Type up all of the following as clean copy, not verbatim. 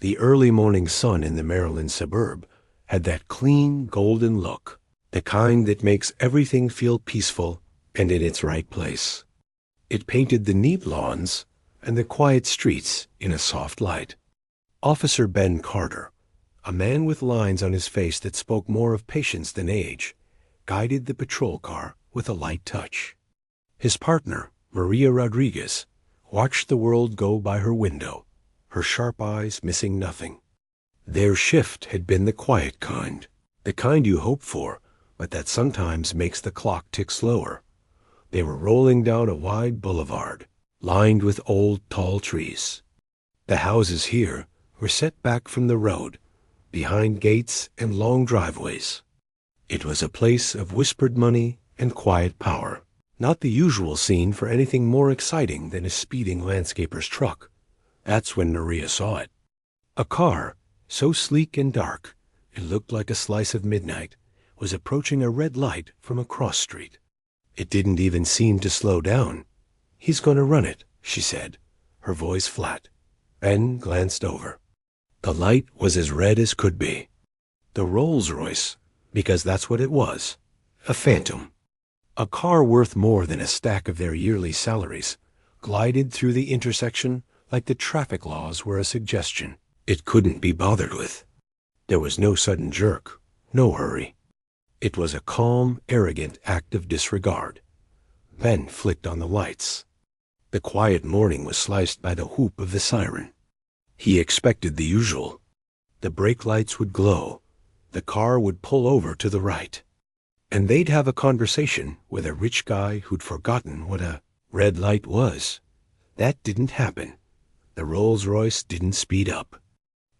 The early morning sun in the Maryland suburb had that clean, golden look, the kind that makes everything feel peaceful and in its right place. It painted the neat lawns and the quiet streets in a soft light. Officer Ben Carter, a man with lines on his face that spoke more of patience than age, guided the patrol car with a light touch. His partner, Maria Rodriguez, watched the world go by her window, her sharp eyes missing nothing. Their shift had been the quiet kind, the kind you hope for, but that sometimes makes the clock tick slower. They were rolling down a wide boulevard, lined with old, tall trees. The houses here were set back from the road, behind gates and long driveways. It was a place of whispered money and quiet power, not the usual scene for anything more exciting than a speeding landscaper's truck. That's when Maria saw it. A car, so sleek and dark, it looked like a slice of midnight, was approaching a red light from a cross street. It didn't even seem to slow down. "He's going to run it," she said, her voice flat. Ben glanced over. The light was as red as could be. The Rolls-Royce, because that's what it was, a phantom. A car worth more than a stack of their yearly salaries, glided through the intersection like the traffic laws were a suggestion. It couldn't be bothered with. There was no sudden jerk, no hurry. It was a calm, arrogant act of disregard. Ben flicked on the lights. The quiet morning was sliced by the whoop of the siren. He expected the usual. The brake lights would glow. The car would pull over to the right. And they'd have a conversation with a rich guy who'd forgotten what a red light was. That didn't happen. The Rolls-Royce didn't speed up.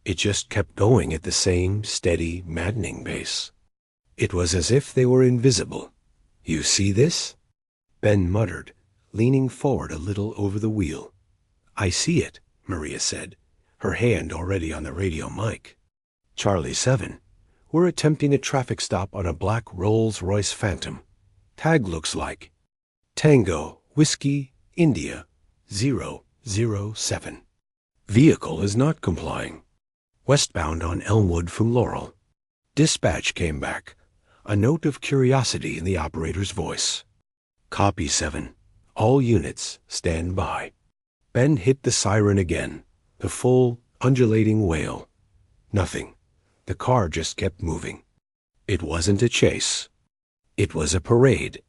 It just kept going at the same steady, maddening pace. It was as if they were invisible. "You see this?" Ben muttered, leaning forward a little over the wheel. "I see it," Maria said, her hand already on the radio mic. "Charlie 7. We're attempting a traffic stop on a black Rolls-Royce Phantom. Tag looks like Tango, Whiskey, India, 007. Vehicle is not complying. Westbound on Elmwood from Laurel." Dispatch came back, a note of curiosity in the operator's voice. "Copy 7. All units, stand by." Ben hit the siren again, the full, undulating wail. Nothing. The car just kept moving. It wasn't a chase. It was a parade.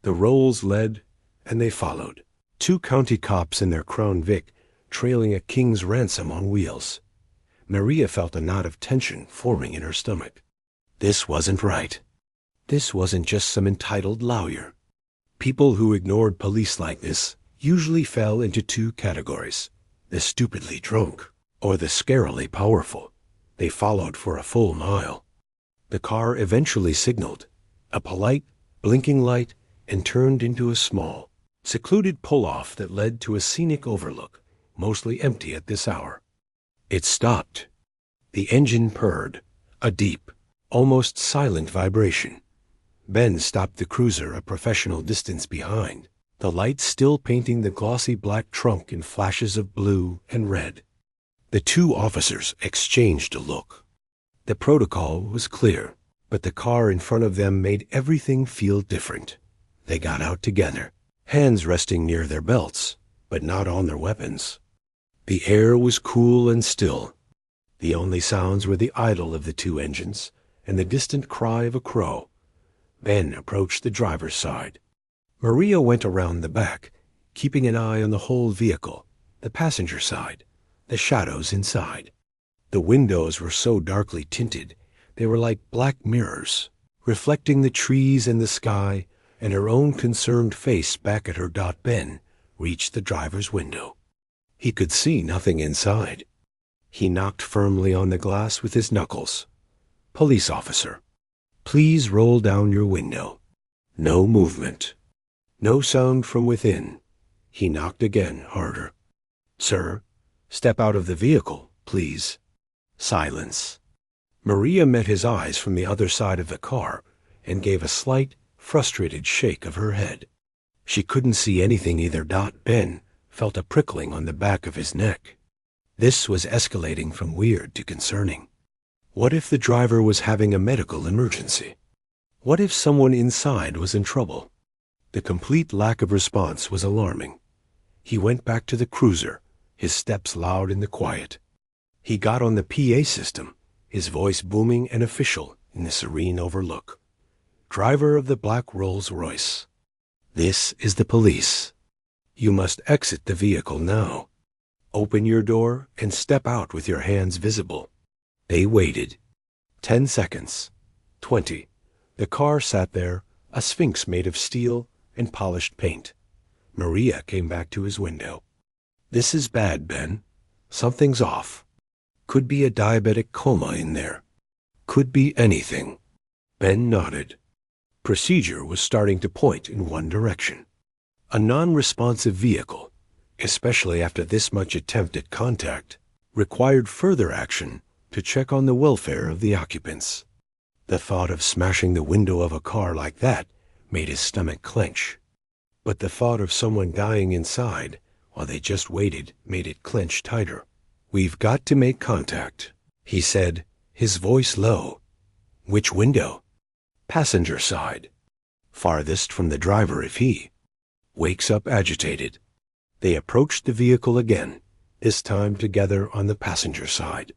The Rolls led, and they followed. 2 county cops in their Crown Vic trailing a king's ransom on wheels. Maria felt a knot of tension forming in her stomach. This wasn't right. This wasn't just some entitled lawyer. People who ignored police like this usually fell into 2 categories: the stupidly drunk or the scarily powerful. They followed for a full mile. The car eventually signaled, a polite, blinking light, and turned into a small, secluded pull-off that led to a scenic overlook, mostly empty at this hour. It stopped. The engine purred, a deep, almost silent vibration. Ben stopped the cruiser a professional distance behind, the lights still painting the glossy black trunk in flashes of blue and red. The 2 officers exchanged a look. The protocol was clear, but the car in front of them made everything feel different. They got out together, hands resting near their belts, but not on their weapons. The air was cool and still. The only sounds were the idle of the 2 engines and the distant cry of a crow. Ben approached the driver's side. Maria went around the back, keeping an eye on the whole vehicle, the passenger side, the shadows inside. The windows were so darkly tinted, they were like black mirrors, reflecting the trees and the sky, and her own concerned face back at her. Ben reached the driver's window. He could see nothing inside. He knocked firmly on the glass with his knuckles. "Police officer, please roll down your window." No movement. No sound from within. He knocked again, harder. "Sir, step out of the vehicle, please." Silence. Maria met his eyes from the other side of the car and gave a slight, frustrated shake of her head. She couldn't see anything either. Ben felt a prickling on the back of his neck. This was escalating from weird to concerning. What if the driver was having a medical emergency? What if someone inside was in trouble? The complete lack of response was alarming. He went back to the cruiser, his steps loud in the quiet. He got on the PA system, his voice booming and official in the serene overlook. Driver of the black Rolls-Royce. This is the police. You must exit the vehicle now. Open your door and step out with your hands visible. They waited. 10 seconds. 20. The car sat there, a sphinx made of steel and polished paint. Maria came back to his window. This is bad, Ben. Something's off. Could be a diabetic coma in there. Could be anything. Ben nodded. Procedure was starting to point in one direction. A non-responsive vehicle, especially after this much attempt at contact, required further action to check on the welfare of the occupants. The thought of smashing the window of a car like that made his stomach clench. But the thought of someone dying inside while they just waited made it clench tighter. We've got to make contact, he said, his voice low. Which window? Passenger side. Farthest from the driver if he wakes up agitated. They approached the vehicle again, this time together on the passenger side.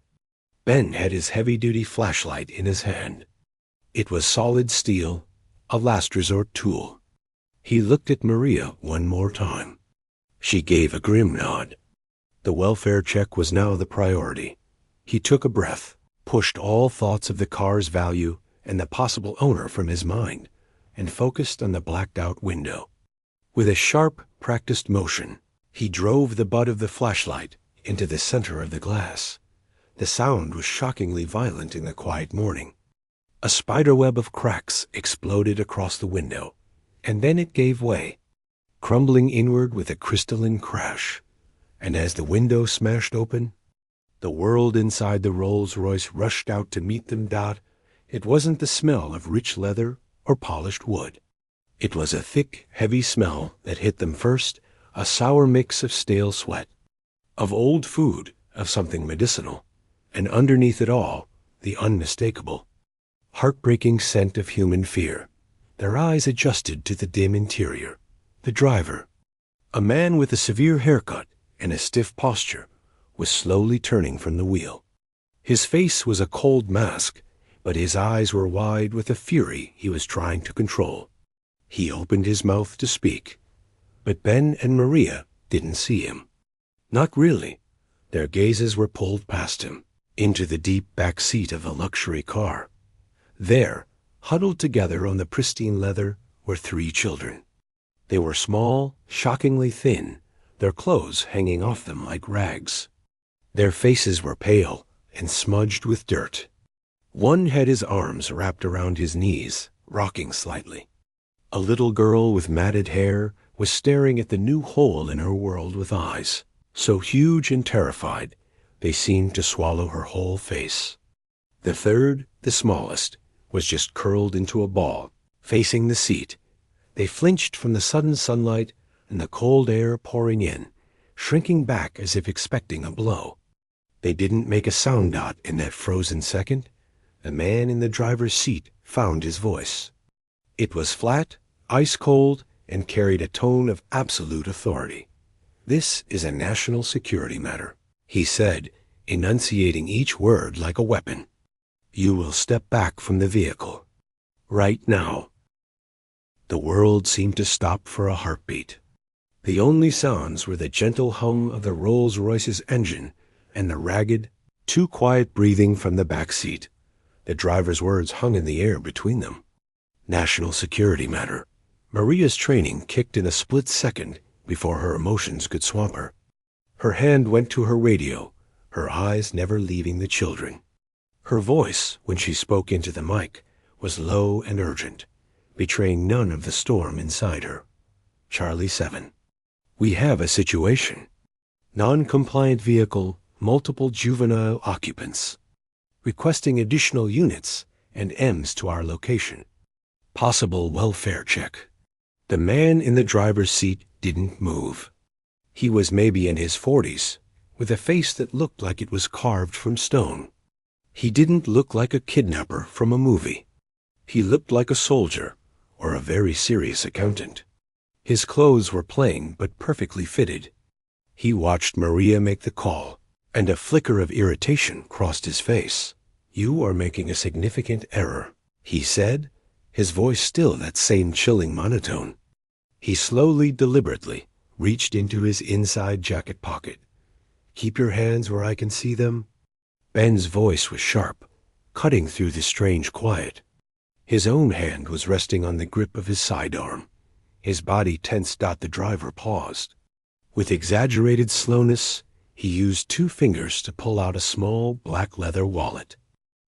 Ben had his heavy-duty flashlight in his hand. It was solid steel, a last resort tool. He looked at Maria one more time. She gave a grim nod. The welfare check was now the priority. He took a breath, pushed all thoughts of the car's value and the possible owner from his mind, and focused on the blacked-out window. With a sharp, practiced motion, he drove the butt of the flashlight into the center of the glass. The sound was shockingly violent in the quiet morning. A spiderweb of cracks exploded across the window, and then it gave way, crumbling inward with a crystalline crash. And as the window smashed open, the world inside the Rolls-Royce rushed out to meet them. It wasn't the smell of rich leather or polished wood. It was a thick, heavy smell that hit them first, a sour mix of stale sweat, of old food, of something medicinal, and underneath it all, the unmistakable, heartbreaking scent of human fear. Their eyes adjusted to the dim interior. The driver, a man with a severe haircut and a stiff posture, was slowly turning from the wheel. His face was a cold mask, but his eyes were wide with a fury he was trying to control. He opened his mouth to speak, but Ben and Maria didn't see him. Not really. Their gazes were pulled past him, into the deep back seat of a luxury car. There, huddled together on the pristine leather, were 3 children. They were small, shockingly thin, their clothes hanging off them like rags. Their faces were pale and smudged with dirt. One had his arms wrapped around his knees, rocking slightly. A little girl with matted hair was staring at the new hole in her world with eyes so huge and terrified they seemed to swallow her whole face. The third, the smallest, was just curled into a ball, facing the seat. They flinched from the sudden sunlight and the cold air pouring in, shrinking back as if expecting a blow. They didn't make a sound. In that frozen second, the man in the driver's seat found his voice. It was flat, ice-cold, and carried a tone of absolute authority. "This is a national security matter," he said, enunciating each word like a weapon. "You will step back from the vehicle. Right now." The world seemed to stop for a heartbeat. The only sounds were the gentle hum of the Rolls-Royce's engine and the ragged, too quiet breathing from the back seat. The driver's words hung in the air between them. National security matter. Maria's training kicked in a split second before her emotions could swamp her. Her hand went to her radio, her eyes never leaving the children. Her voice, when she spoke into the mic, was low and urgent, betraying none of the storm inside her. Charlie 7. "We have a situation. Non-compliant vehicle, multiple juvenile occupants. Requesting additional units and M's to our location. Possible welfare check." The man in the driver's seat didn't move. He was maybe in his 40s, with a face that looked like it was carved from stone. He didn't look like a kidnapper from a movie. He looked like a soldier or a very serious accountant. His clothes were plain but perfectly fitted. He watched Maria make the call, and a flicker of irritation crossed his face. "You are making a significant error," he said, his voice still that same chilling monotone. He slowly, deliberately, reached into his inside jacket pocket. "Keep your hands where I can see them." Ben's voice was sharp, cutting through the strange quiet. His own hand was resting on the grip of his sidearm. His body tensed. The driver paused. With exaggerated slowness, he used 2 fingers to pull out a small black leather wallet.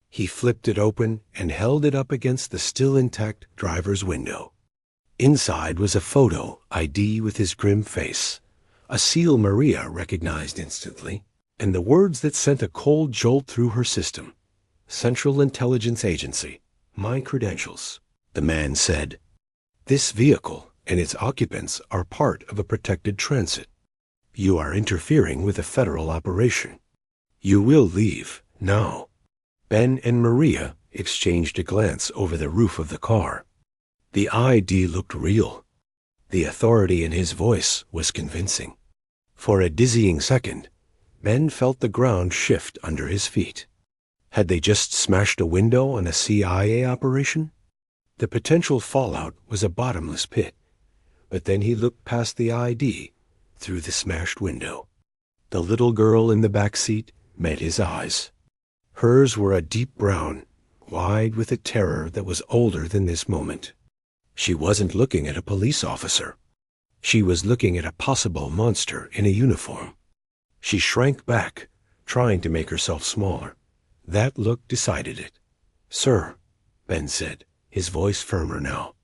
He flipped it open and held it up against the still intact driver's window. Inside was a photo ID with his grim face, a seal Maria recognized instantly, and the words that sent a cold jolt through her system. "Central Intelligence Agency. My credentials," the man said. "This vehicle and its occupants are part of a protected transit. You are interfering with a federal operation. You will leave now." Ben and Maria exchanged a glance over the roof of the car. The ID looked real. The authority in his voice was convincing. For a dizzying second, Ben felt the ground shift under his feet. Had they just smashed a window on a CIA operation? The potential fallout was a bottomless pit. But then he looked past the ID, through the smashed window. The little girl in the back seat met his eyes. Hers were a deep brown, wide with a terror that was older than this moment. She wasn't looking at a police officer. She was looking at a possible monster in a uniform. She shrank back, trying to make herself smaller. That look decided it. "Sir," Ben said, his voice firmer now,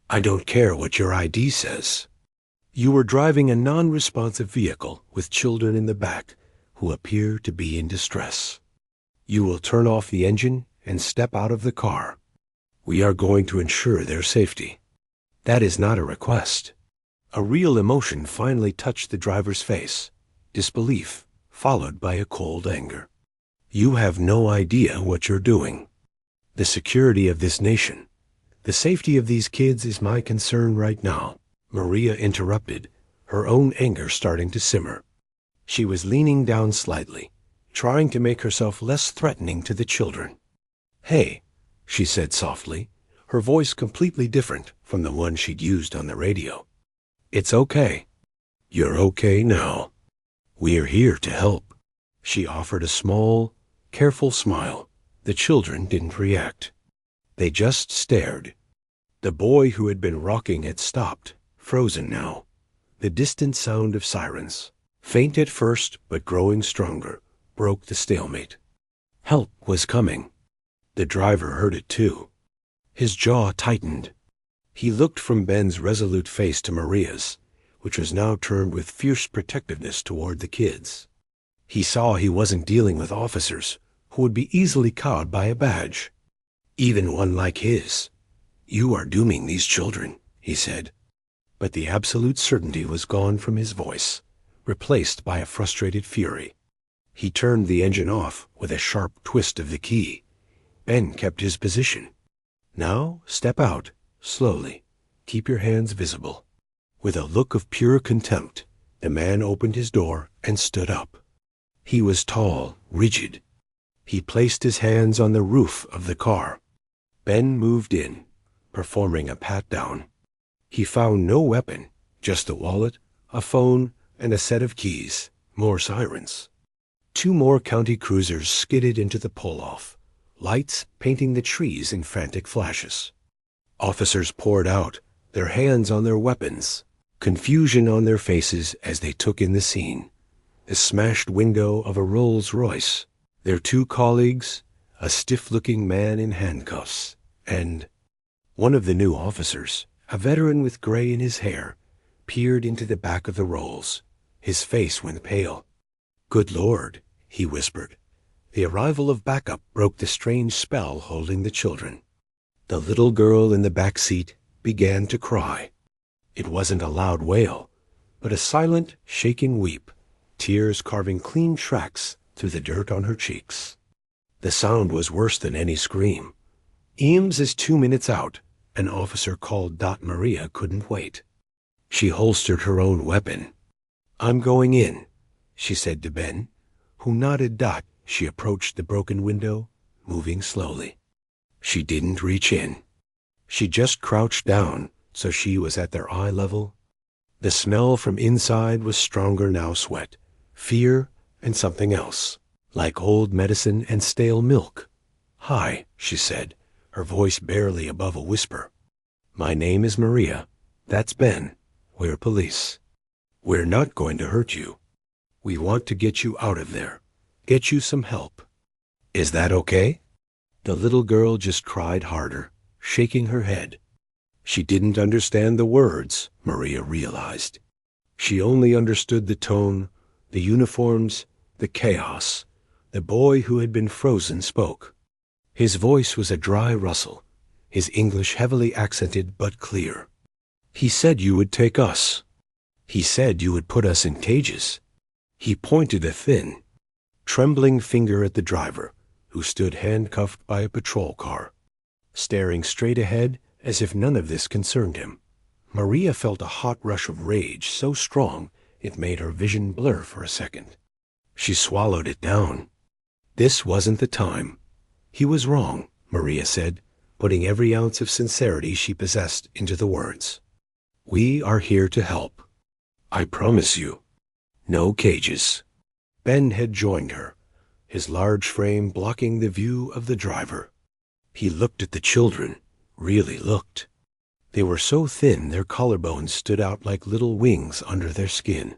"I don't care what your ID says. You were driving a non-responsive vehicle with children in the back who appear to be in distress. You will turn off the engine and step out of the car. We are going to ensure their safety." That is not a request. A real emotion finally touched the driver's face, disbelief, followed by a cold anger. "You have no idea what you're doing. The security of this nation, the safety of these kids is my concern right now," Maria interrupted, her own anger starting to simmer. She was leaning down slightly, trying to make herself less threatening to the children. "Hey," she said softly, her voice completely different from the one she'd used on the radio. "It's okay. You're okay now. We're here to help." She offered a small, careful smile. The children didn't react. They just stared. The boy who had been rocking had stopped, frozen now. The distant sound of sirens, faint at first but growing stronger, broke the stalemate. Help was coming. The driver heard it too. His jaw tightened. He looked from Ben's resolute face to Maria's, which was now turned with fierce protectiveness toward the kids. He saw he wasn't dealing with officers who would be easily cowed by a badge, even one like his. "You are dooming these children," he said. But the absolute certainty was gone from his voice, replaced by a frustrated fury. He turned the engine off with a sharp twist of the key. Ben kept his position. "Now step out, slowly. Keep your hands visible." With a look of pure contempt, the man opened his door and stood up. He was tall, rigid. He placed his hands on the roof of the car. Ben moved in, performing a pat-down. He found no weapon, just a wallet, a phone, and a set of keys. More sirens. 2 more county cruisers skidded into the pull-off, lights painting the trees in frantic flashes. Officers poured out, their hands on their weapons, confusion on their faces as they took in the scene. The smashed window of a Rolls-Royce, their 2 colleagues, a stiff-looking man in handcuffs, and one of the new officers, a veteran with gray in his hair, peered into the back of the Rolls. His face went pale. "Good Lord," he whispered. The arrival of backup broke the strange spell holding the children. The little girl in the back seat began to cry. It wasn't a loud wail, but a silent, shaking weep, tears carving clean tracks through the dirt on her cheeks. The sound was worse than any scream. Eames is 2 minutes out. An officer called Dot Maria couldn't wait. She holstered her own weapon. "I'm going in," she said to Ben, who nodded. Dot. She approached the broken window, moving slowly. She didn't reach in. She just crouched down so she was at their eye level. The smell from inside was stronger now: sweat, fear, and something else, like old medicine and stale milk. "Hi," she said, her voice barely above a whisper. "My name is Maria. That's Ben. We're police. We're not going to hurt you. We want to get you out of there, get you some help. Is that okay?" The little girl just cried harder, shaking her head. She didn't understand the words, Maria realized. She only understood the tone, the uniforms, the chaos. The boy who had been frozen spoke. His voice was a dry rustle, his English heavily accented but clear. "He said you would take us. He said you would put us in cages." He pointed a thin, trembling finger at the driver, who stood handcuffed by a patrol car, staring straight ahead as if none of this concerned him. Maria felt a hot rush of rage so strong it made her vision blur for a second. She swallowed it down. This wasn't the time. He was wrong, Maria said, putting every ounce of sincerity she possessed into the words. "We are here to help. I promise you. No cages." Ben had joined her, his large frame blocking the view of the driver. He looked at the children, really looked. They were so thin their collarbones stood out like little wings under their skin.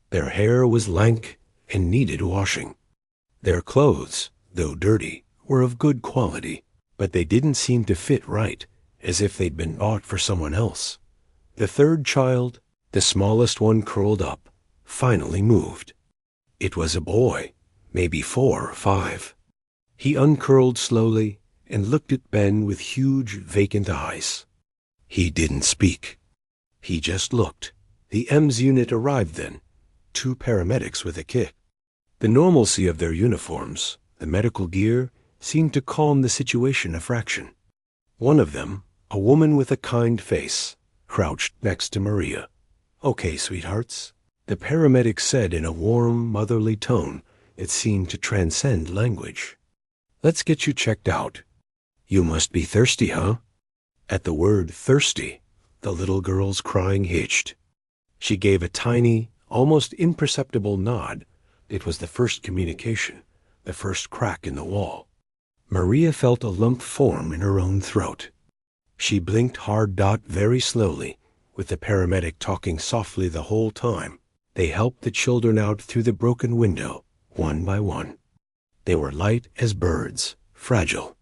Their hair was lank and needed washing. Their clothes, though dirty, were of good quality, but they didn't seem to fit right, as if they'd been bought for someone else. The third child, the smallest one curled up, finally moved. It was a boy, maybe 4 or 5. He uncurled slowly and looked at Ben with huge, vacant eyes. He didn't speak. He just looked. The EMS unit arrived then, 2 paramedics with a kit. The normalcy of their uniforms, the medical gear, seemed to calm the situation a fraction. One of them, a woman with a kind face, crouched next to Maria. "Okay, sweethearts," the paramedic said in a warm, motherly tone that seemed to transcend language. "Let's get you checked out. You must be thirsty, huh?" At the word thirsty, the little girl's crying hitched. She gave a tiny, almost imperceptible nod. It was the first communication, the first crack in the wall. Maria felt a lump form in her own throat. She blinked hard. Dot very slowly, with the paramedic talking softly the whole time. They helped the children out through the broken window, one by one. They were light as birds, fragile.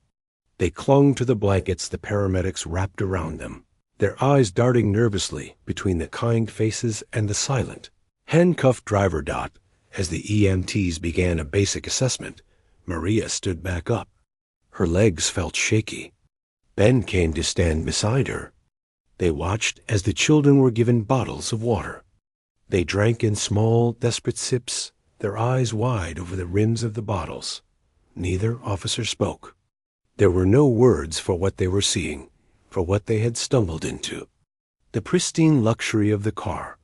They clung to the blankets the paramedics wrapped around them, their eyes darting nervously between the kind faces and the silent, handcuffed driver. Dot. As the EMTs began a basic assessment, Maria stood back up. Her legs felt shaky. Ben came to stand beside her. They watched as the children were given bottles of water. They drank in small, desperate sips, their eyes wide over the rims of the bottles. Neither officer spoke. There were no words for what they were seeing, for what they had stumbled into. The pristine luxury of the car,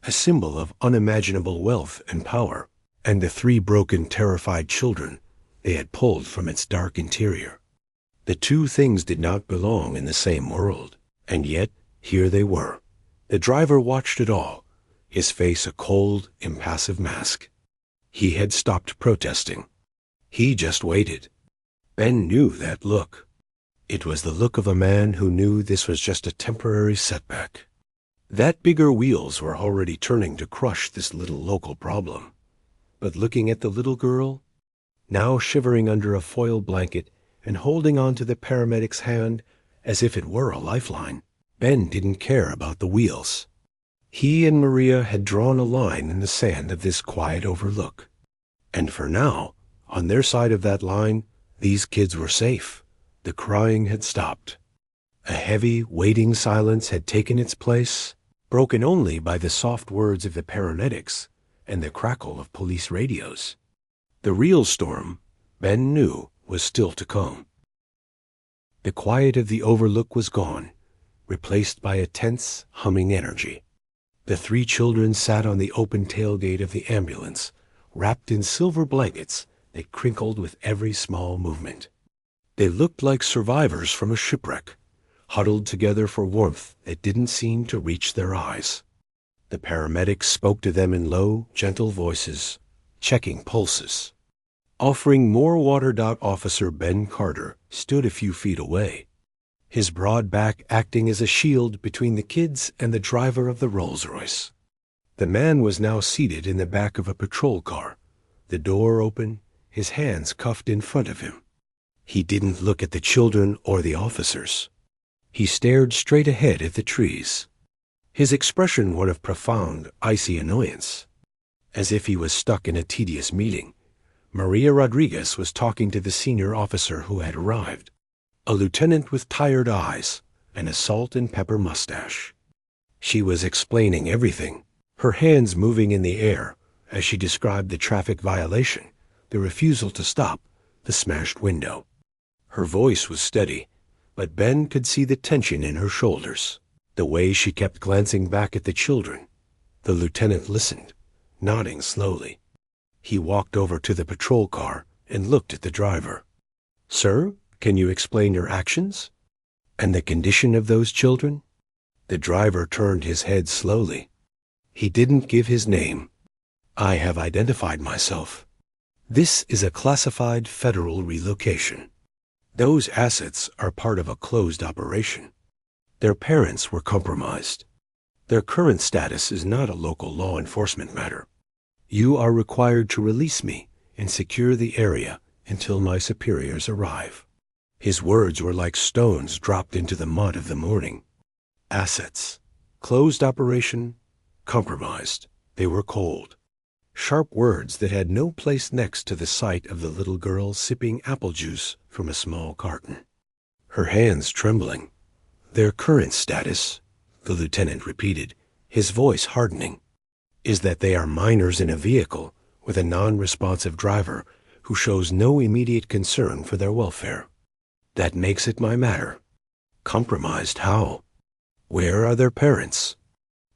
a symbol of unimaginable wealth and power, and the 3 broken, terrified children they had pulled from its dark interior. The 2 things did not belong in the same world, and yet here they were. The driver watched it all, his face a cold, impassive mask. He had stopped protesting. He just waited. Ben knew that look. It was the look of a man who knew this was just a temporary setback. That bigger wheels were already turning to crush this little local problem. But looking at the little girl, now shivering under a foil blanket and holding on to the paramedic's hand as if it were a lifeline, Ben didn't care about the wheels. He and Maria had drawn a line in the sand of this quiet overlook. And for now, on their side of that line, these kids were safe. The crying had stopped. A heavy, waiting silence had taken its place, broken only by the soft words of the paramedics and the crackle of police radios. The real storm, Ben knew, was still to come. The quiet of the overlook was gone, replaced by a tense, humming energy. The three children sat on the open tailgate of the ambulance, wrapped in silver blankets that crinkled with every small movement. They looked like survivors from a shipwreck, huddled together for warmth that didn't seem to reach their eyes. The paramedics spoke to them in low, gentle voices, checking pulses. Offering more water. Officer Ben Carter stood a few feet away, his broad back acting as a shield between the kids and the driver of the Rolls-Royce. The man was now seated in the back of a patrol car, the door open, his hands cuffed in front of him. He didn't look at the children or the officers. He stared straight ahead at the trees, his expression one of profound, icy annoyance. As if he was stuck in a tedious meeting, Maria Rodriguez was talking to the senior officer who had arrived, a lieutenant with tired eyes and a salt and pepper mustache. She was explaining everything, her hands moving in the air as she described the traffic violation, the refusal to stop, the smashed window. Her voice was steady, but Ben could see the tension in her shoulders, the way she kept glancing back at the children. The lieutenant listened, nodding slowly. He walked over to the patrol car and looked at the driver. "Sir, can you explain your actions? And the condition of those children?" The driver turned his head slowly. He didn't give his name. "I have identified myself. This is a classified federal relocation. Those assets are part of a closed operation. Their parents were compromised. Their current status is not a local law enforcement matter. You are required to release me and secure the area until my superiors arrive." His words were like stones dropped into the mud of the morning. Assets, closed operation, compromised. They were cold. Sharp words that had no place next to the sight of the little girl sipping apple juice from a small carton. Her hands trembling. "Their current status," the lieutenant repeated, his voice hardening, "is that they are minors in a vehicle with a non-responsive driver who shows no immediate concern for their welfare. That makes it my matter." "Compromised how? Where are their parents?"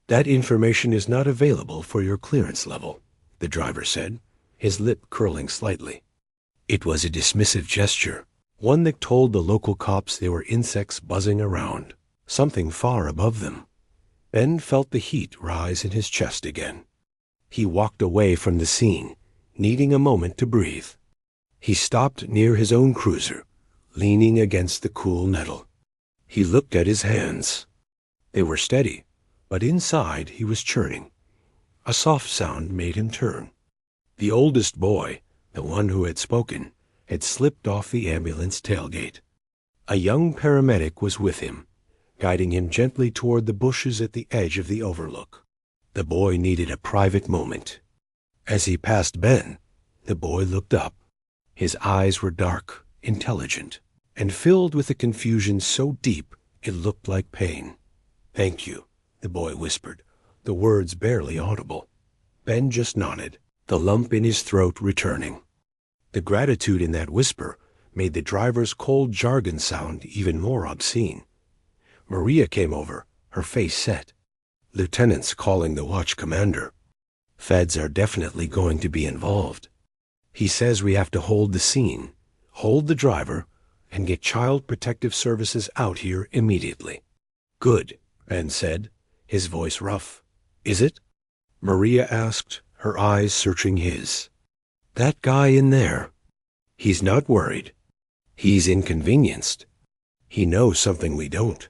"That information is not available for your clearance level," the driver said, his lip curling slightly. It was a dismissive gesture, one that told the local cops they were insects buzzing around, something far above them. Ben felt the heat rise in his chest again. He walked away from the scene, needing a moment to breathe. He stopped near his own cruiser, leaning against the cool metal. He looked at his hands. They were steady, but inside he was churning. A soft sound made him turn. The oldest boy, the one who had spoken, had slipped off the ambulance tailgate. A young paramedic was with him, guiding him gently toward the bushes at the edge of the overlook. The boy needed a private moment. As he passed Ben, the boy looked up. His eyes were dark, intelligent, and filled with a confusion so deep it looked like pain. "Thank you," the boy whispered, the words barely audible. Ben just nodded, the lump in his throat returning. The gratitude in that whisper made the driver's cold jargon sound even more obscene. Maria came over, her face set. "Lieutenant's calling the watch commander. Feds are definitely going to be involved. He says we have to hold the scene, hold the driver, and get Child Protective Services out here immediately." "Good," Ben said, his voice rough. "Is it?" Maria asked, her eyes searching his. "That guy in there, he's not worried. He's inconvenienced. He knows something we don't.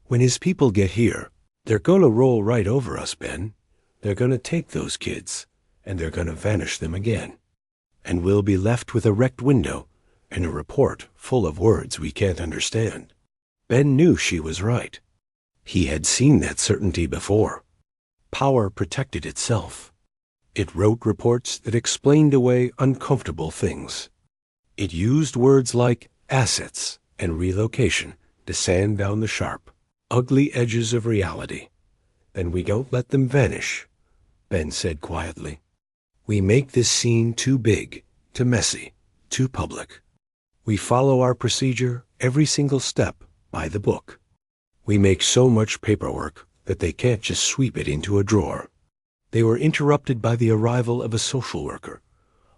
When his people get here, they're gonna roll right over us, Ben. They're gonna take those kids, and they're gonna vanish them again. And we'll be left with a wrecked window and a report full of words we can't understand." Ben knew she was right. He had seen that certainty before. Power protected itself. It wrote reports that explained away uncomfortable things. It used words like assets and relocation to sand down the sharp, ugly edges of reality. "Then we don't let them vanish," Ben said quietly. We make this scene too big, too messy, too public. We follow our procedure, every single step, by the book. We make so much paperwork that they can't just sweep it into a drawer. They were interrupted by the arrival of a social worker,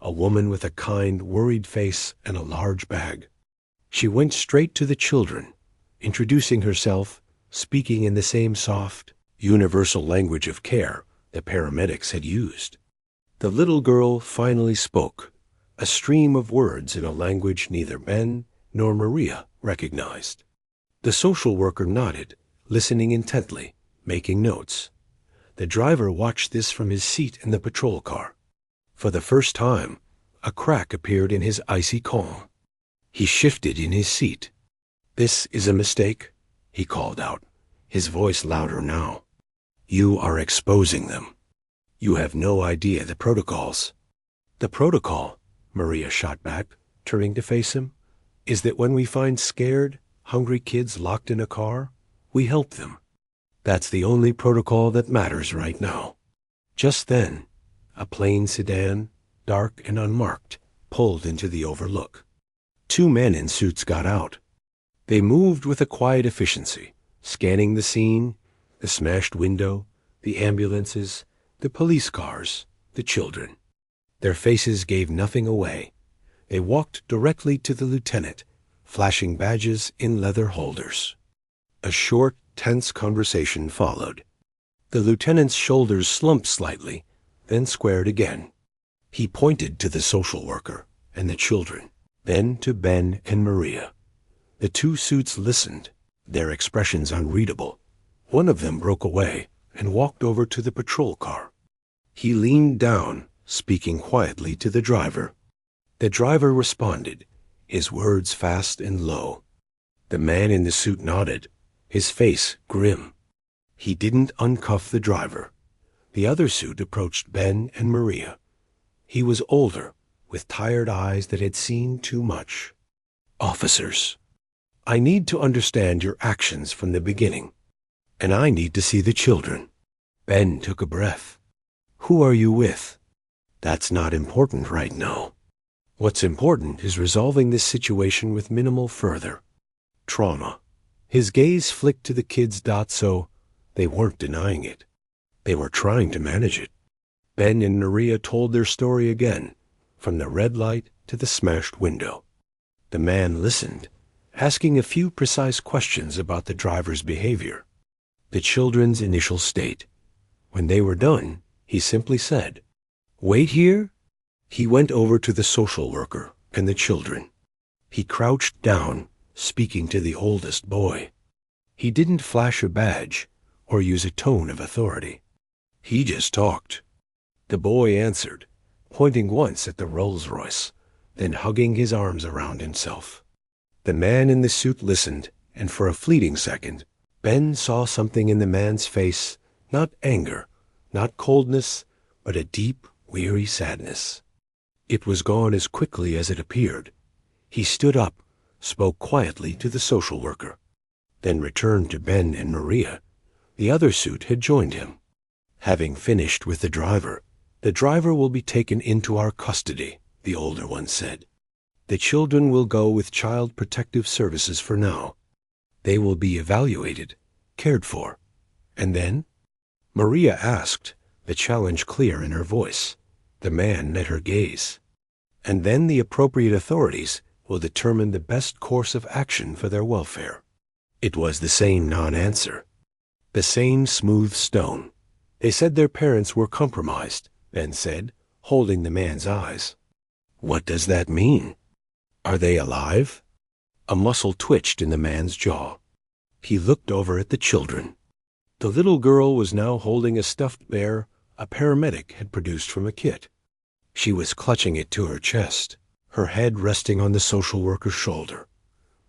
a woman with a kind, worried face and a large bag. She went straight to the children, introducing herself, speaking in the same soft, universal language of care the paramedics had used. The little girl finally spoke, a stream of words in a language neither Ben nor Maria recognized. The social worker nodded, listening intently, making notes. The driver watched this from his seat in the patrol car. For the first time, a crack appeared in his icy calm. He shifted in his seat. "This is a mistake," he called out, his voice louder now. "You are exposing them. You have no idea the protocols." "The protocol," Maria shot back, turning to face him, "is that when we find scared, hungry kids locked in a car, we help them. That's the only protocol that matters right now." Just then, a plain sedan, dark and unmarked, pulled into the overlook. 2 men in suits got out. They moved with a quiet efficiency, scanning the scene, the smashed window, the ambulances, the police cars, the children. Their faces gave nothing away. They walked directly to the lieutenant, flashing badges in leather holders. A short, tense conversation followed. The lieutenant's shoulders slumped slightly, then squared again. He pointed to the social worker and the children, then to Ben and Maria. The 2 suits listened, their expressions unreadable. One of them broke away and walked over to the patrol car. He leaned down, speaking quietly to the driver. The driver responded, his words fast and low. The man in the suit nodded, his face grim. He didn't uncuff the driver. The other suit approached Ben and Maria. He was older, with tired eyes that had seen too much. "Officers, I need to understand your actions from the beginning, and I need to see the children." Ben took a breath. "Who are you with?" "That's not important right now. What's important is resolving this situation with minimal further trauma." His gaze flicked to the kids' dot so they weren't denying it. They were trying to manage it. Ben and Maria told their story again, from the red light to the smashed window. The man listened, asking a few precise questions about the driver's behavior, the children's initial state. When they were done, he simply said, "Wait here." He went over to the social worker and the children. He crouched down, speaking to the oldest boy. He didn't flash a badge or use a tone of authority. He just talked. The boy answered, pointing once at the Rolls-Royce, then hugging his arms around himself. The man in the suit listened, and for a fleeting second, Ben saw something in the man's face, not anger, not coldness, but a deep, weary sadness. It was gone as quickly as it appeared. He stood up, spoke quietly to the social worker, then returned to Ben and Maria. The other suit had joined him. "Having finished with the driver will be taken into our custody," the older one said. "The children will go with Child Protective Services for now. They will be evaluated, cared for. And then?" Maria asked, the challenge clear in her voice. The man met her gaze. "And then the appropriate authorities will determine the best course of action for their welfare." It was the same non-answer, the same smooth stone. "They said their parents were compromised," Ben said, holding the man's eyes. "What does that mean? Are they alive?" A muscle twitched in the man's jaw. He looked over at the children. The little girl was now holding a stuffed bear a paramedic had produced from a kit. She was clutching it to her chest, her head resting on the social worker's shoulder.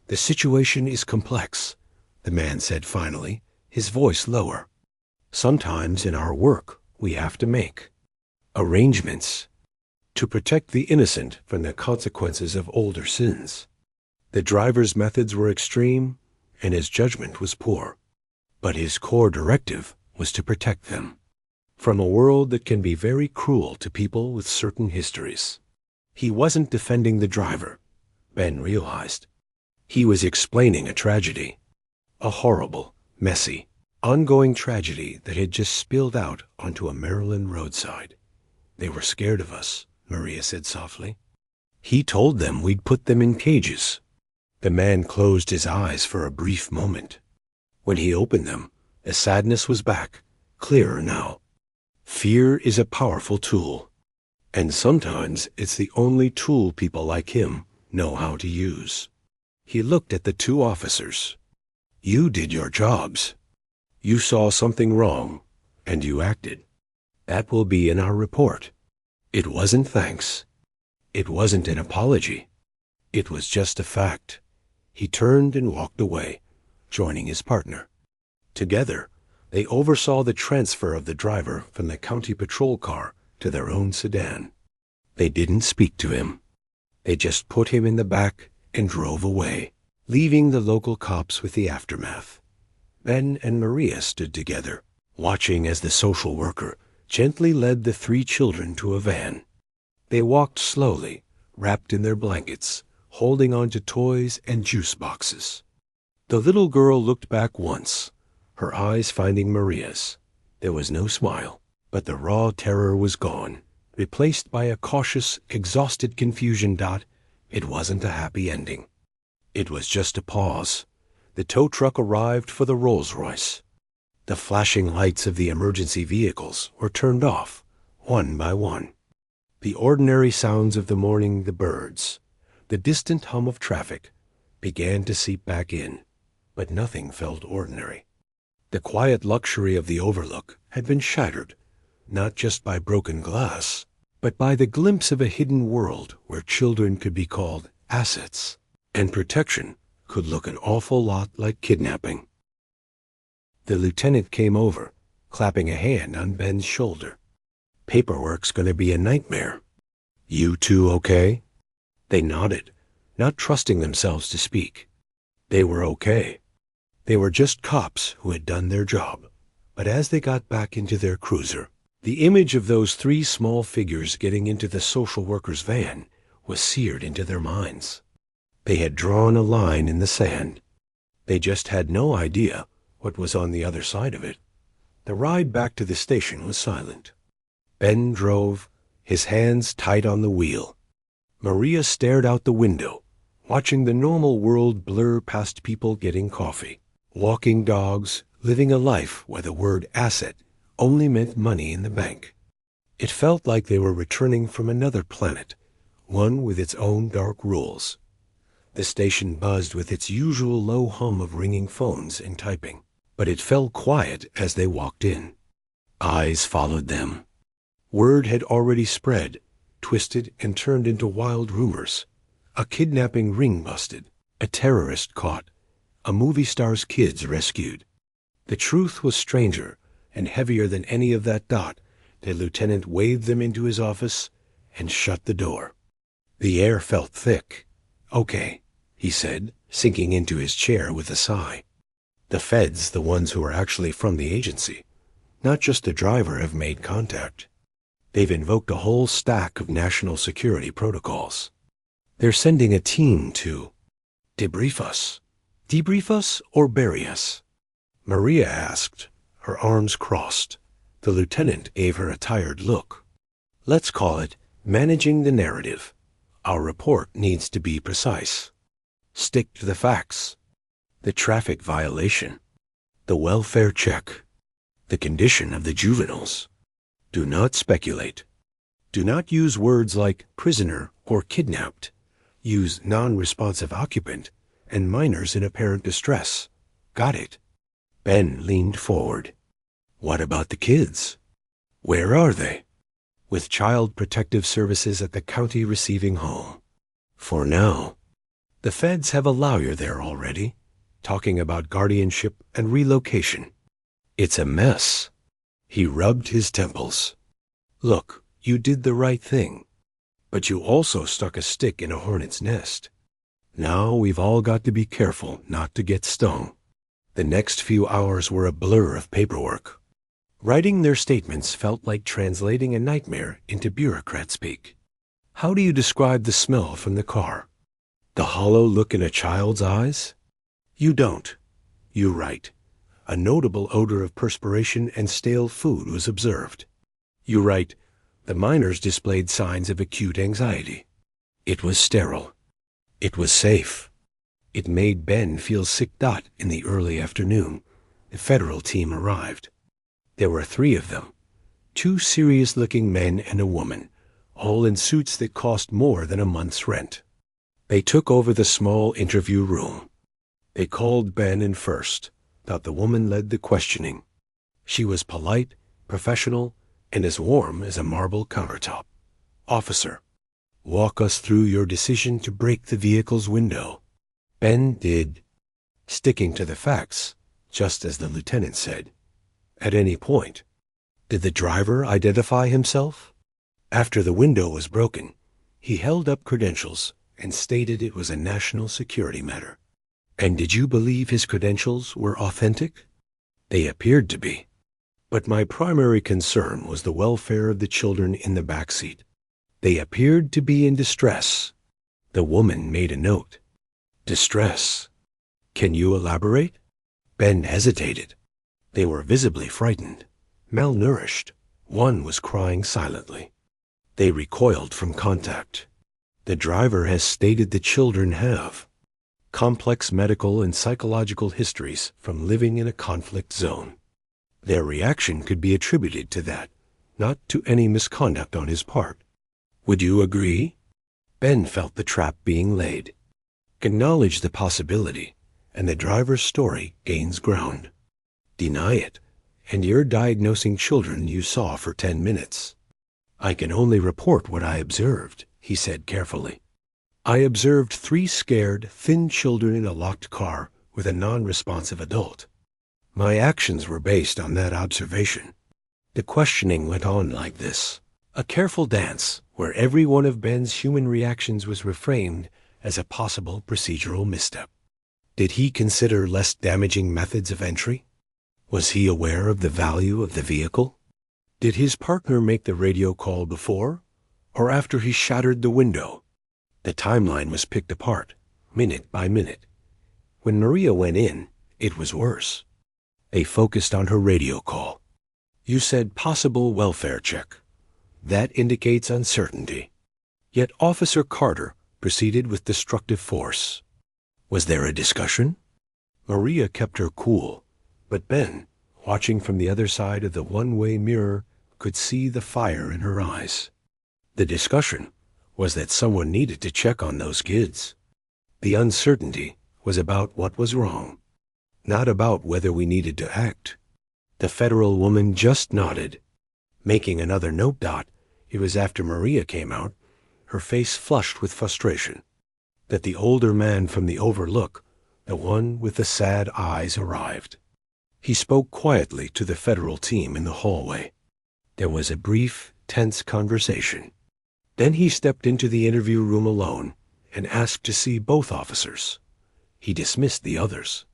"The situation is complex," the man said finally, his voice lower. "Sometimes in our work we have to make arrangements to protect the innocent from the consequences of older sins." The driver's methods were extreme, and his judgment was poor, but his core directive was to protect them. from a world that can be very cruel to people with certain histories. He wasn't defending the driver, Ben realized. He was explaining a tragedy, a horrible, messy, ongoing tragedy that had just spilled out onto a Maryland roadside. They were scared of us, Maria said softly. He told them we'd put them in cages. The man closed his eyes for a brief moment. When he opened them, the sadness was back, clearer now. Fear is a powerful tool, and sometimes it's the only tool people like him know how to use. He looked at the two officers. You did your jobs. You saw something wrong, and you acted. That will be in our report. It wasn't thanks. It wasn't an apology. It was just a fact. He turned and walked away, joining his partner. Together, they oversaw the transfer of the driver from the county patrol car to their own sedan. They didn't speak to him. They just put him in the back and drove away, leaving the local cops with the aftermath. Ben and Maria stood together, watching as the social worker gently led the three children to a van. They walked slowly, wrapped in their blankets, holding on to toys and juice boxes. The little girl looked back once, her eyes finding Maria's. There was no smile, but the raw terror was gone, replaced by a cautious, exhausted confusion. It wasn't a happy ending. It was just a pause. The tow truck arrived for the Rolls-Royce. The flashing lights of the emergency vehicles were turned off, one by one. The ordinary sounds of the morning, the birds, the distant hum of traffic, began to seep back in, but nothing felt ordinary. The quiet luxury of the overlook had been shattered, not just by broken glass, but by the glimpse of a hidden world where children could be called assets, and protection could look an awful lot like kidnapping. The lieutenant came over, clapping a hand on Ben's shoulder. Paperwork's going to be a nightmare. You two okay? They nodded, not trusting themselves to speak. They were okay. They were just cops who had done their job. But as they got back into their cruiser, the image of those three small figures getting into the social worker's van was seared into their minds. They had drawn a line in the sand. They just had no idea what was on the other side of it. The ride back to the station was silent. Ben drove, his hands tight on the wheel. Maria stared out the window, watching the normal world blur past people getting coffee, walking dogs, living a life where the word asset only meant money in the bank. It felt like they were returning from another planet, one with its own dark rules. The station buzzed with its usual low hum of ringing phones and typing, but it fell quiet as they walked in. Eyes followed them. Word had already spread, twisted and turned into wild rumors. A kidnapping ring busted, a terrorist caught, a movie star's kids rescued. The truth was stranger and heavier than any of that. The lieutenant waved them into his office and shut the door. The air felt thick. Okay, he said, sinking into his chair with a sigh. The feds, the ones who are actually from the agency, not just the driver, have made contact. They've invoked a whole stack of national security protocols. They're sending a team to debrief us. Debrief us or bury us? Maria asked, her arms crossed. The lieutenant gave her a tired look. Let's call it managing the narrative. Our report needs to be precise. Stick to the facts. The traffic violation. The welfare check. The condition of the juveniles. Do not speculate. Do not use words like prisoner or kidnapped. Use non-responsive occupant and minors in apparent distress. Got it? Ben leaned forward. What about the kids? Where are they? With Child Protective Services at the county receiving home. For now. The feds have a lawyer there already, talking about guardianship and relocation. It's a mess. He rubbed his temples. Look, you did the right thing, but you also stuck a stick in a hornet's nest. Now we've all got to be careful not to get stung. The next few hours were a blur of paperwork. Writing their statements felt like translating a nightmare into bureaucrat speak. How do you describe the smell from the car? The hollow look in a child's eyes? You don't. You write. A notable odor of perspiration and stale food was observed. You write, the miners displayed signs of acute anxiety. It was sterile. It was safe. It made Ben feel sick. In the early afternoon, the federal team arrived. There were 3 of them, 2 serious-looking men and a woman, all in suits that cost more than a month's rent. They took over the small interview room. They called Ben in first. The woman led the questioning. She was polite, professional, and as warm as a marble countertop. Officer, walk us through your decision to break the vehicle's window. Ben did, sticking to the facts, just as the lieutenant said. At any point, did the driver identify himself? After the window was broken, he held up credentials and stated it was a national security matter. And did you believe his credentials were authentic? They appeared to be. But my primary concern was the welfare of the children in the back seat. They appeared to be in distress. The woman made a note. Distress. Can you elaborate? Ben hesitated. They were visibly frightened, malnourished. One was crying silently. They recoiled from contact. The driver has stated the children have complex medical and psychological histories from living in a conflict zone. Their reaction could be attributed to that, not to any misconduct on his part. Would you agree? Ben felt the trap being laid. Acknowledge the possibility, and the driver's story gains ground. Deny it, and you're diagnosing children you saw for 10 minutes. I can only report what I observed, he said carefully. I observed 3 scared, thin children in a locked car with a non-responsive adult. My actions were based on that observation. The questioning went on like this, a careful dance where every one of Ben's human reactions was reframed as a possible procedural misstep. Did he consider less damaging methods of entry? Was he aware of the value of the vehicle? Did his partner make the radio call before or after he shattered the window? The timeline was picked apart, minute by minute. When Maria went in, it was worse. They focused on her radio call. You said possible welfare check. That indicates uncertainty. Yet Officer Carter proceeded with destructive force. Was there a discussion? Maria kept her cool, but Ben, watching from the other side of the one-way mirror, could see the fire in her eyes. The discussion was that someone needed to check on those kids. The uncertainty was about what was wrong, not about whether we needed to act. The federal woman just nodded. Making another note. It was after Maria came out, her face flushed with frustration, that the older man from the overlook, the one with the sad eyes, arrived. He spoke quietly to the federal team in the hallway. There was a brief, tense conversation. Then he stepped into the interview room alone and asked to see both officers. He dismissed the others.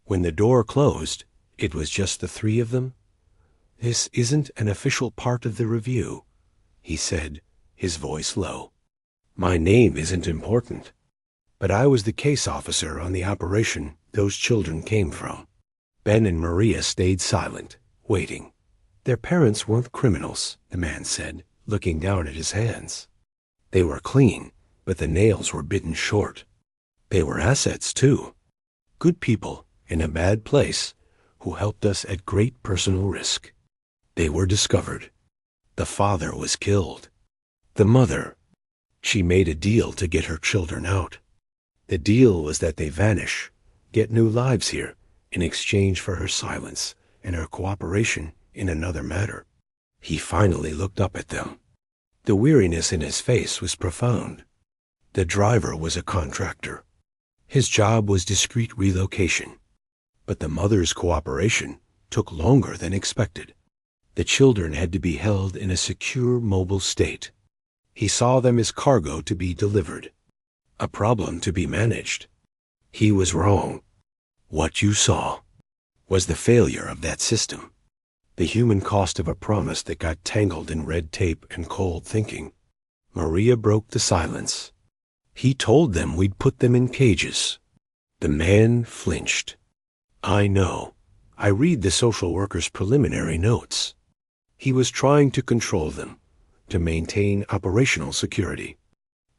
When the door closed, it was just the 3 of them. This isn't an official part of the review, he said, his voice low. My name isn't important, but I was the case officer on the operation those children came from. Ben and Maria stayed silent, waiting. Their parents weren't criminals, the man said, looking down at his hands. They were clean, but the nails were bitten short. They were assets, too. Good people in a bad place who helped us at great personal risk. They were discovered. The father was killed. The mother, she made a deal to get her children out. The deal was that they vanish, get new lives here, in exchange for her silence and her cooperation in another matter. He finally looked up at them. The weariness in his face was profound. The driver was a contractor. His job was discreet relocation. But the mother's cooperation took longer than expected. The children had to be held in a secure mobile state. He saw them as cargo to be delivered, a problem to be managed. He was wrong. What you saw was the failure of that system. The human cost of a promise that got tangled in red tape and cold thinking. Maria broke the silence. He told them we'd put them in cages. The man flinched. I know. I read the social worker's preliminary notes. He was trying to control them, to maintain operational security.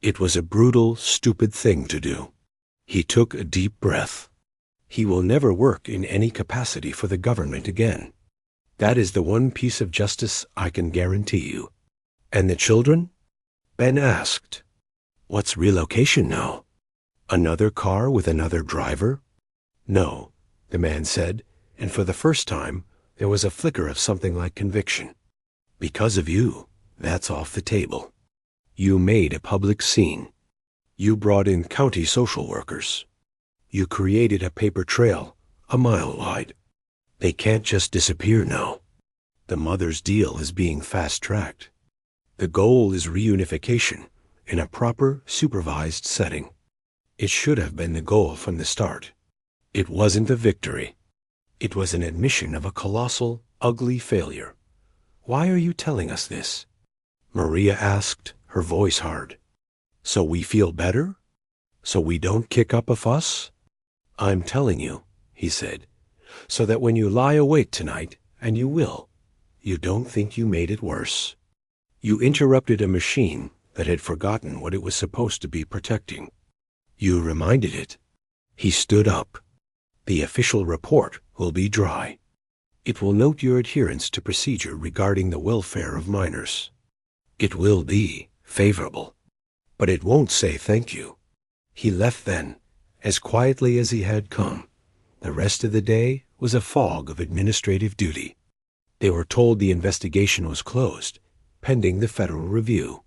It was a brutal, stupid thing to do. He took a deep breath. He will never work in any capacity for the government again. That is the one piece of justice I can guarantee you. And the children? Ben asked. What's relocation now? Another car with another driver? No, the man said, and for the first time, there was a flicker of something like conviction. Because of you, that's off the table. You made a public scene. You brought in county social workers. You created a paper trail, a mile wide. They can't just disappear now. The mother's deal is being fast-tracked. The goal is reunification in a proper, supervised setting. It should have been the goal from the start. It wasn't a victory. It was an admission of a colossal, ugly failure. Why are you telling us this? Maria asked, her voice hard. So we feel better? So we don't kick up a fuss? I'm telling you, he said, so that when you lie awake tonight, and you will, you don't think you made it worse. You interrupted a machine that had forgotten what it was supposed to be protecting. You reminded it. He stood up. The official report will be dry. It will note your adherence to procedure regarding the welfare of minors. It will be favorable, but it won't say thank you. He left then, as quietly as he had come. The rest of the day was a fog of administrative duty. They were told the investigation was closed, pending the federal review.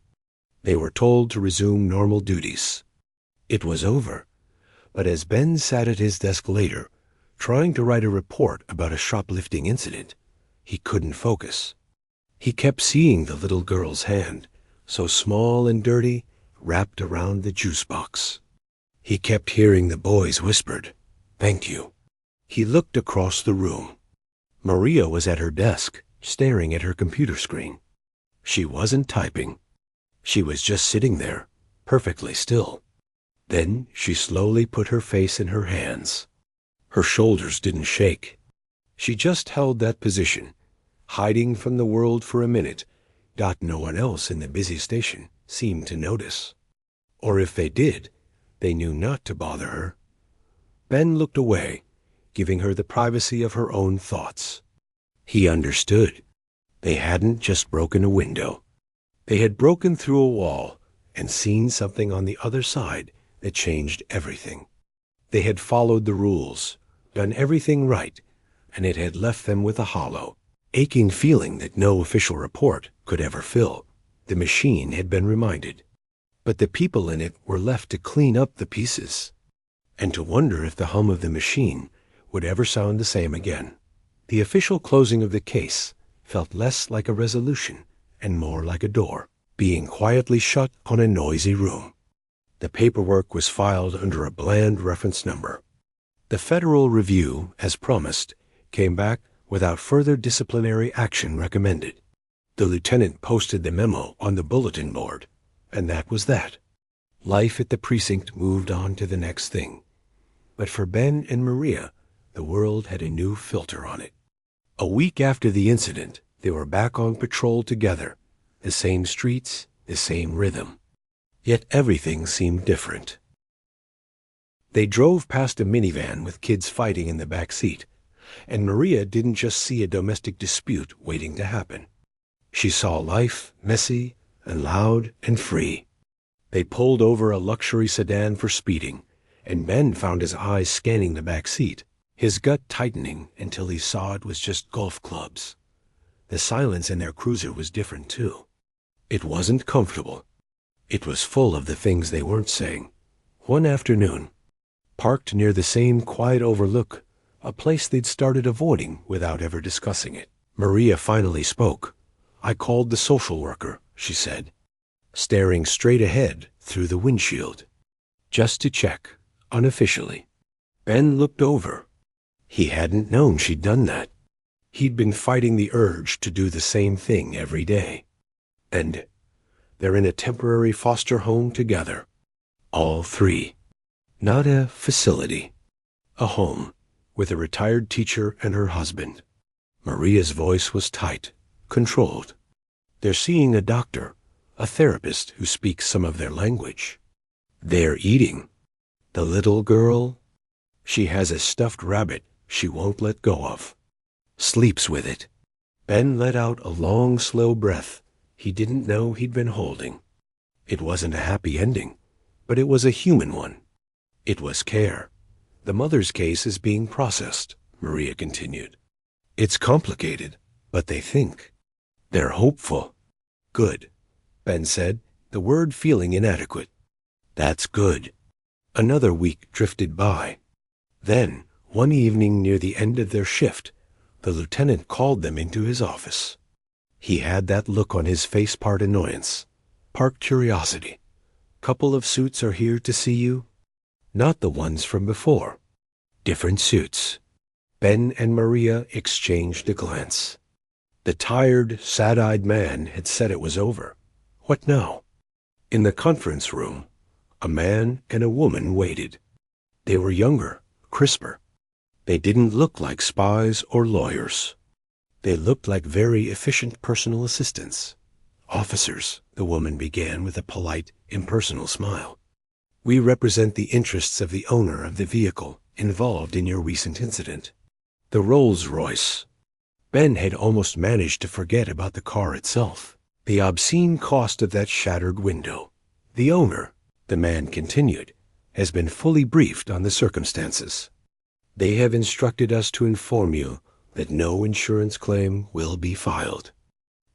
They were told to resume normal duties. It was over, but as Ben sat at his desk later, trying to write a report about a shoplifting incident, he couldn't focus. He kept seeing the little girl's hand, so small and dirty, wrapped around the juice box. He kept hearing the boys whispered, "Thank you." He looked across the room. Maria was at her desk, staring at her computer screen. She wasn't typing. She was just sitting there, perfectly still. Then she slowly put her face in her hands. Her shoulders didn't shake. She just held that position, hiding from the world for a minute. No one else in the busy station seemed to notice. Or if they did, they knew not to bother her. Ben looked away, giving her the privacy of her own thoughts. He understood. They hadn't just broken a window. They had broken through a wall and seen something on the other side that changed everything. They had followed the rules, done everything right, and it had left them with a hollow, aching feeling that no official report could ever fill. The machine had been reminded, but the people in it were left to clean up the pieces, and to wonder if the hum of the machine would ever sound the same again. The official closing of the case felt less like a resolution and more like a door, being quietly shut on a noisy room. The paperwork was filed under a bland reference number. The federal review, as promised, came back without further disciplinary action recommended. The lieutenant posted the memo on the bulletin board, and that was that. Life at the precinct moved on to the next thing. But for Ben and Maria, the world had a new filter on it. A week after the incident, they were back on patrol together, the same streets, the same rhythm. Yet everything seemed different. They drove past a minivan with kids fighting in the back seat, and Maria didn't just see a domestic dispute waiting to happen. She saw life messy and loud and free. They pulled over a luxury sedan for speeding, and Ben found his eyes scanning the back seat, his gut tightening until he saw it was just golf clubs. The silence in their cruiser was different, too. It wasn't comfortable. It was full of the things they weren't saying. One afternoon, parked near the same quiet overlook, a place they'd started avoiding without ever discussing it, Maria finally spoke. "I called the social worker," she said, staring straight ahead through the windshield. "Just to check, unofficially." Ben looked over. He hadn't known she'd done that. He'd been fighting the urge to do the same thing every day. And they're in a temporary foster home together. All three. Not a facility. A home, with a retired teacher and her husband. Maria's voice was tight, controlled. They're seeing a doctor, a therapist who speaks some of their language. They're eating. The little girl, she has a stuffed rabbit she won't let go of. Sleeps with it. Ben let out a long, slow breath he didn't know he'd been holding. It wasn't a happy ending, but it was a human one. It was care. The mother's case is being processed, Maria continued. It's complicated, but they think. They're hopeful. Good, Ben said, the word feeling inadequate. That's good. Another week drifted by. Then, one evening near the end of their shift, the lieutenant called them into his office. He had that look on his face, part annoyance, part curiosity. Couple of suits are here to see you? Not the ones from before. Different suits. Ben and Maria exchanged a glance. The tired, sad-eyed man had said it was over. What now? In the conference room, a man and a woman waited. They were younger, crisper. They didn't look like spies or lawyers. They looked like very efficient personal assistants. Officers, the woman began with a polite, impersonal smile. We represent the interests of the owner of the vehicle involved in your recent incident. The Rolls-Royce. Ben had almost managed to forget about the car itself. The obscene cost of that shattered window. The owner, the man continued, has been fully briefed on the circumstances. They have instructed us to inform you that no insurance claim will be filed.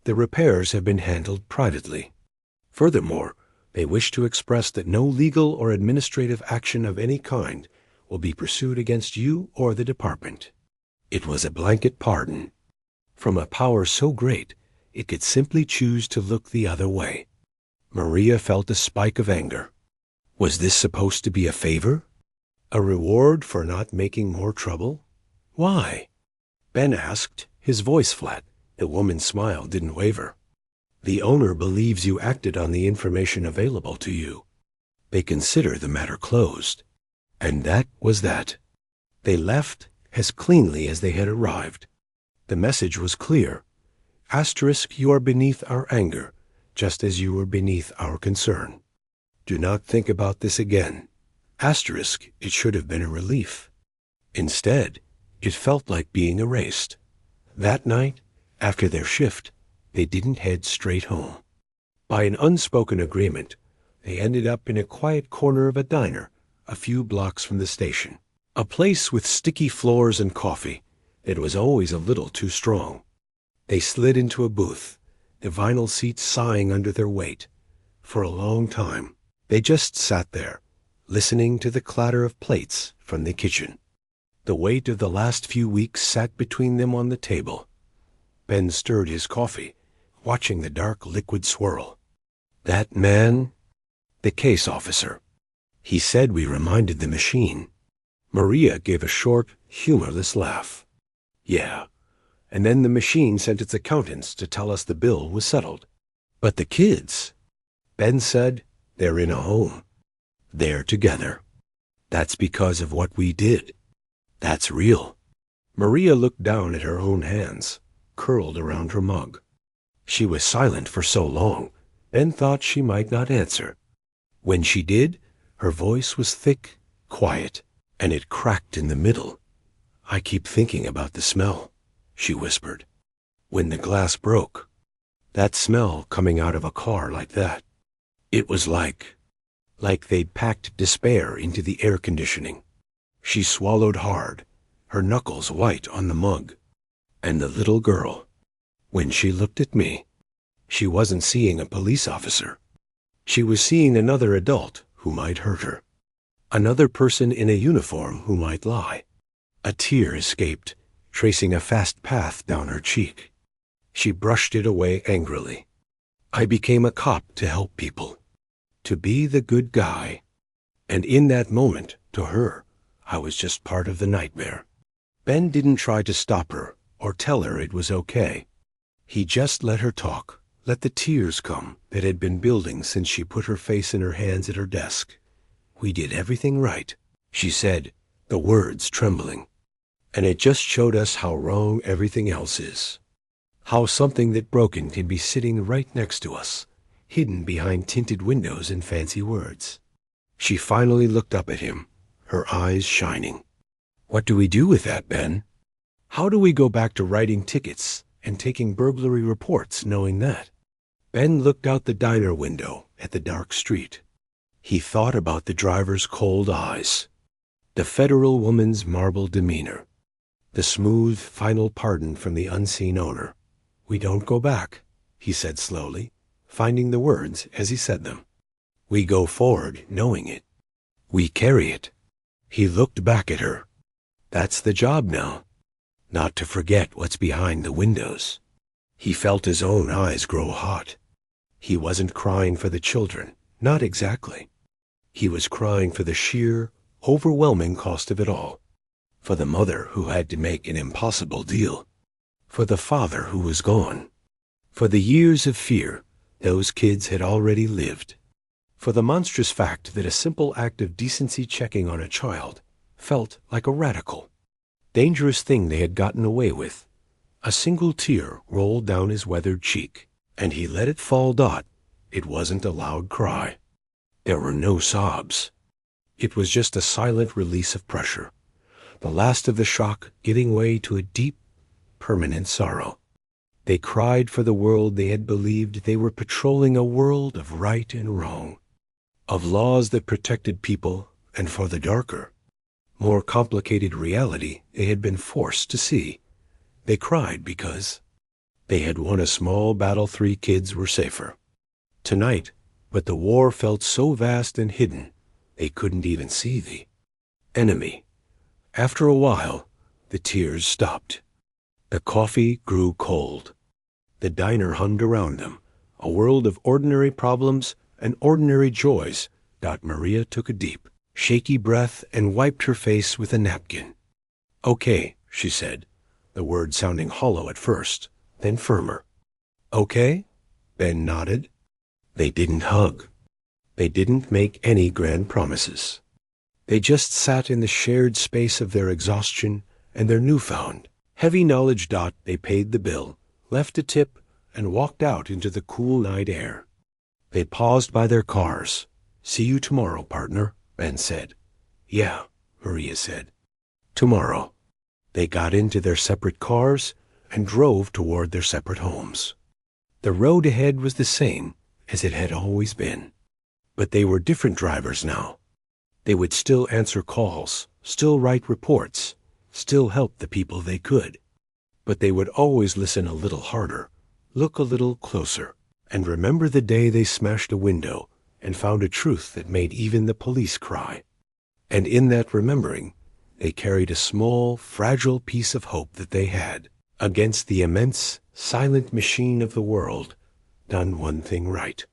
The repairs have been handled privately. Furthermore, they wish to express that no legal or administrative action of any kind will be pursued against you or the department. It was a blanket pardon. From a power so great, it could simply choose to look the other way. Maria felt a spike of anger. Was this supposed to be a favor? A reward for not making more trouble? Why? Ben asked, his voice flat. The woman's smile didn't waver. The owner believes you acted on the information available to you. They consider the matter closed. And that was that. They left as cleanly as they had arrived. The message was clear. Asterisk, you are beneath our anger, just as you were beneath our concern. Do not think about this again. Asterisk, it should have been a relief. Instead, it felt like being erased. That night, after their shift, they didn't head straight home. By an unspoken agreement, they ended up in a quiet corner of a diner a few blocks from the station. A place with sticky floors and coffee that was always a little too strong. They slid into a booth, the vinyl seats sighing under their weight. For a long time, they just sat there, listening to the clatter of plates from the kitchen. The weight of the last few weeks sat between them on the table. Ben stirred his coffee, watching the dark liquid swirl. That man? The case officer. He said we reminded the machine. Maria gave a short, humorless laugh. Yeah, and then the machine sent its accountants to tell us the bill was settled. But the kids, Ben said, they're in a home. They're together. That's because of what we did. That's real. Maria looked down at her own hands, curled around her mug. She was silent for so long, Ben thought she might not answer. When she did, her voice was thick, quiet, and it cracked in the middle. I keep thinking about the smell, she whispered. When the glass broke, that smell coming out of a car like that. It was like they'd packed despair into the air conditioning. She swallowed hard, her knuckles white on the mug. And the little girl, when she looked at me, she wasn't seeing a police officer. She was seeing another adult who might hurt her. Another person in a uniform who might lie. A tear escaped, tracing a fast path down her cheek. She brushed it away angrily. I became a cop to help people, to be the good guy. And in that moment, to her, I was just part of the nightmare. Ben didn't try to stop her or tell her it was okay. He just let her talk, let the tears come that had been building since she put her face in her hands at her desk. "We did everything right," she said, the words trembling. "And it just showed us how wrong everything else is. How something that broken can be sitting right next to us, hidden behind tinted windows and fancy words." She finally looked up at him, her eyes shining. "What do we do with that, Ben? How do we go back to writing tickets and taking burglary reports knowing that?" Ben looked out the diner window at the dark street. He thought about the driver's cold eyes, the federal woman's marble demeanor, the smooth final pardon from the unseen owner. "We don't go back," he said slowly, finding the words as he said them. "We go forward knowing it. We carry it." He looked back at her. That's the job now, not to forget what's behind the windows. He felt his own eyes grow hot. He wasn't crying for the children, not exactly. He was crying for the sheer, overwhelming cost of it all. For the mother who had to make an impossible deal. For the father who was gone. For the years of fear those kids had already lived. For the monstrous fact that a simple act of decency checking on a child felt like a radical, dangerous thing they had gotten away with. A single tear rolled down his weathered cheek, and he let it fall. It wasn't a loud cry. There were no sobs. It was just a silent release of pressure, the last of the shock giving way to a deep, permanent sorrow. They cried for the world they had believed they were patrolling, a world of right and wrong, of laws that protected people, and for the darker, more complicated reality they had been forced to see. They cried because they had won a small battle. 3 kids were safer tonight, but the war felt so vast and hidden they couldn't even see the enemy. After a while, the tears stopped. The coffee grew cold. The diner hummed around them, a world of ordinary problems and ordinary joys. Maria took a deep, shaky breath and wiped her face with a napkin. "Okay," she said, the word sounding hollow at first, then firmer. "Okay?" Ben nodded. They didn't hug. They didn't make any grand promises. They just sat in the shared space of their exhaustion and their newfound, heavy knowledge. They paid the bill, left a tip, and walked out into the cool night air. They paused by their cars. "See you tomorrow, partner," Ben said. "Yeah," Maria said. "Tomorrow." They got into their separate cars and drove toward their separate homes. The road ahead was the same as it had always been. But they were different drivers now. They would still answer calls, still write reports, still help the people they could. But they would always listen a little harder, look a little closer, and remember the day they smashed a window and found a truth that made even the police cry. And in that remembering, they carried a small, fragile piece of hope that they had, against the immense, silent machine of the world, done one thing right.